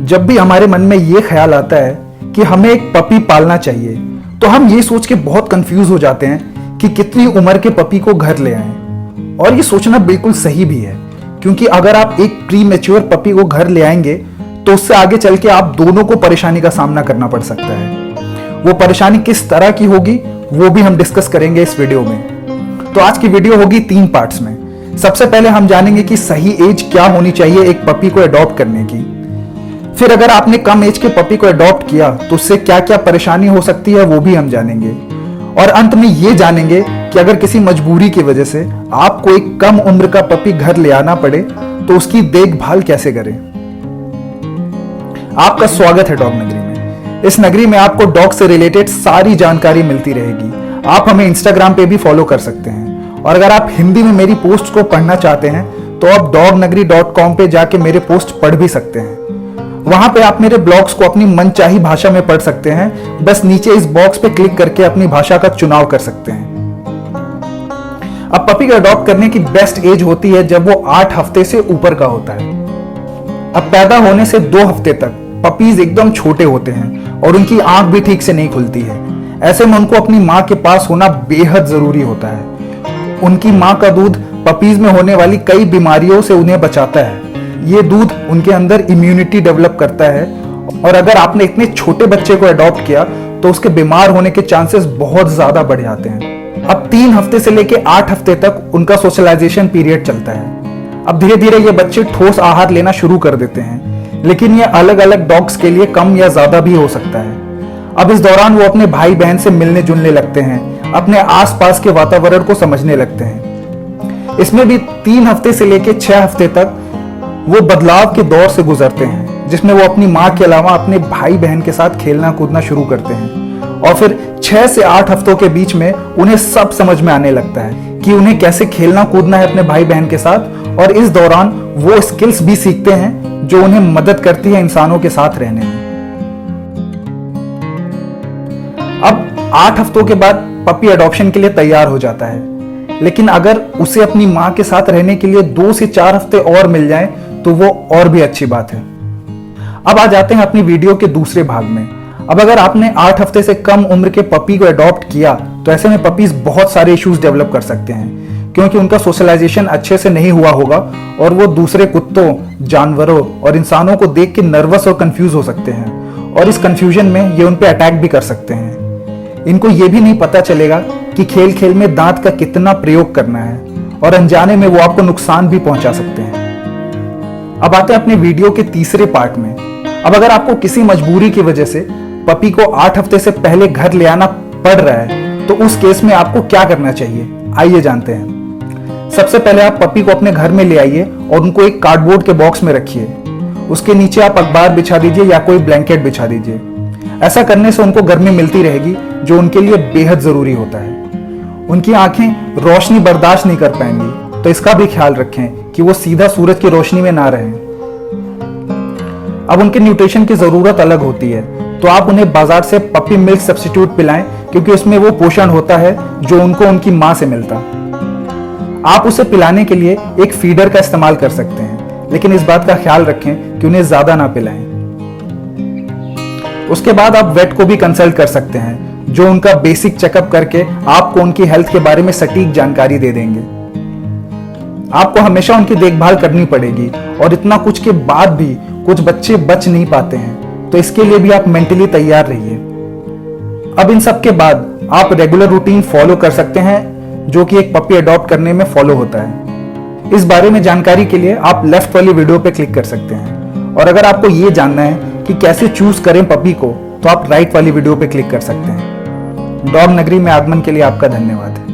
जब भी हमारे मन में ये ख्याल आता है कि हमें एक पपी पालना चाहिए, तो हम ये सोच के बहुत कंफ्यूज हो जाते हैं कि कितनी उम्र के पपी को घर ले आएं। और ये सोचना बिल्कुल सही भी है, क्योंकि अगर आप एक प्री मैच्योर पपी को घर ले आएंगे तो उससे आगे चल के आप दोनों को परेशानी का सामना करना पड़ सकता है। वो परेशानी किस तरह की होगी वो भी हम डिस्कस करेंगे इस वीडियो में। तो आज की वीडियो होगी 3 पार्ट्स में। सबसे पहले हम जानेंगे कि सही एज क्या होनी चाहिए एक पपी को अडॉप्ट करने की। फिर अगर आपने कम एज के पपी को अडॉप्ट किया तो उससे क्या क्या परेशानी हो सकती है वो भी हम जानेंगे। और अंत में ये जानेंगे कि अगर किसी मजबूरी की वजह से आपको एक कम उम्र का पपी घर ले आना पड़े तो उसकी देखभाल कैसे करें। आपका स्वागत है डॉग नगरी में। इस नगरी में आपको डॉग से रिलेटेड सारी जानकारी मिलती रहेगी। आप हमें इंस्टाग्राम पे भी फॉलो कर सकते हैं। और अगर आप हिंदी में मेरी पोस्ट को पढ़ना चाहते हैं तो आप dognagri.com पे जाके मेरे पोस्ट पढ़ भी सकते हैं। वहां पे आप मेरे ब्लॉग्स को अपनी मनचाही भाषा में पढ़ सकते हैं। बस नीचे इस बॉक्स पे क्लिक करके अपनी भाषा का चुनाव कर सकते हैं। अब पपी को अडॉप्ट करने की बेस्ट एज होती है जब वो 8 हफ्ते से ऊपर का होता है। अब पैदा होने से 2 हफ्ते तक पपीज एकदम छोटे होते हैं और उनकी आंख भी ठीक से नहीं खुलती है। ऐसे में उनको अपनी माँ के पास होना बेहद जरूरी होता है। उनकी माँ का दूध पपीज में होने वाली कई बीमारियों से उन्हें बचाता है। ये दूध उनके अंदर इम्यूनिटी डेवलप करता है और अगर आपने इतने छोटे बच्चे को अडॉप्ट किया तो उसके बीमार होने के चांसेस बहुत ज्यादा बढ़ जाते हैं। अब 3 हफ्ते से लेकर 8 हफ्ते तक उनका सोशलाइजेशन पीरियड चलता है। अब धीरे धीरे ये बच्चे ठोस आहार लेना शुरू कर देते हैं, लेकिन ये अलग अलग डॉग्स के लिए कम या ज्यादा भी हो सकता है। अब इस दौरान वो अपने भाई बहन से मिलने जुलने लगते हैं, अपने आसपास के वातावरण को समझने लगते हैं। इसमें भी 3 हफ्ते से लेकर 6 हफ्ते तक वो बदलाव के दौर से गुजरते हैं, जिसमें वो अपनी माँ के अलावा अपने भाई बहन के साथ खेलना कूदना शुरू करते हैं। और फिर 6 से 8 हफ्तों के बीच में उन्हें सब समझ में आने लगता है कि उन्हें कैसे खेलना कूदना है अपने भाई बहन के साथ। और इस दौरान वो स्किल्स भी सीखते हैं जो उन्हें मदद करती है इंसानों के साथ रहने में। अब 8 हफ्तों के बाद पपी अडॉप्शन के लिए तैयार हो जाता है, लेकिन अगर उसे अपनी माँ के साथ रहने के लिए 2 से 4 हफ्ते और मिल जाए तो वो और भी अच्छी बात है। अब आ जाते हैं अपनी वीडियो के दूसरे भाग में। अब अगर आपने 8 हफ्ते से कम उम्र के पपी को अडॉप्ट किया तो ऐसे में पपीज बहुत सारे इश्यूज डेवलप कर सकते हैं, क्योंकि उनका सोशलाइजेशन अच्छे से नहीं हुआ होगा और वो दूसरे कुत्तों, जानवरों और इंसानों को देख के नर्वस और कंफ्यूज हो सकते हैं। और इस कंफ्यूजन में ये उन पे अटैक भी कर सकते हैं। इनको ये भी नहीं पता चलेगा कि खेल खेल में दांत का कितना प्रयोग करना है और अनजाने में वो आपको नुकसान भी पहुंचा सकते हैं। अब आते हैं अपने वीडियो के तीसरे पार्ट में। अब अगर आपको किसी मजबूरी की वजह से पपी को 8 हफ्ते से पहले घर ले आना पड़ रहा है तो उस केस में आपको क्या करना चाहिए, आइए जानते हैं। सबसे पहले आप पपी को अपने घर में ले आइए और उनको एक कार्डबोर्ड के बॉक्स में रखिए। उसके नीचे आप अखबार बिछा दीजिए या कोई ब्लैंकेट बिछा दीजिए। ऐसा करने से उनको गर्मी मिलती रहेगी, जो उनके लिए बेहद जरूरी होता है। उनकी आंखें रोशनी बर्दाश्त नहीं कर पाएंगी, तो इसका भी ख्याल रखें कि वो सीधा सूरज की रोशनी में ना रहें। अब उनके न्यूट्रिशन की जरूरत अलग होती है, तो आप उन्हें बाजार से पपी मिल्क सब्स्टिट्यूट पिलाएं, क्योंकि उसमें वो पोषण होता है जो उनको उनकी मां से मिलता। आप उसे पिलाने के लिए एक फीडर का इस्तेमाल कर सकते हैं, लेकिन इस बात का ख्याल रखें कि उन्हें ज्यादा ना पिलाएं। उसके बाद आप वेट को भी कंसल्ट कर सकते हैं, जो उनका बेसिक चेकअप करके आपको उनकी हेल्थ के बारे में सटीक जानकारी दे देंगे। आपको हमेशा उनकी देखभाल करनी पड़ेगी और इतना कुछ के बाद भी कुछ बच्चे बच नहीं पाते हैं, तो इसके लिए भी आप मेंटली तैयार रहिए। अब इन सब के बाद आप रेगुलर रूटीन फॉलो कर सकते हैं, जो कि एक पपी अडॉप्ट करने में फॉलो होता है। इस बारे में जानकारी के लिए आप लेफ्ट वाली वीडियो पे क्लिक कर सकते हैं। और अगर आपको ये जानना है कि कैसे चूज करें पपी को, तो आप राइट वाली वीडियो पे क्लिक कर सकते हैं। डॉग नगरी में आगमन के लिए आपका धन्यवाद।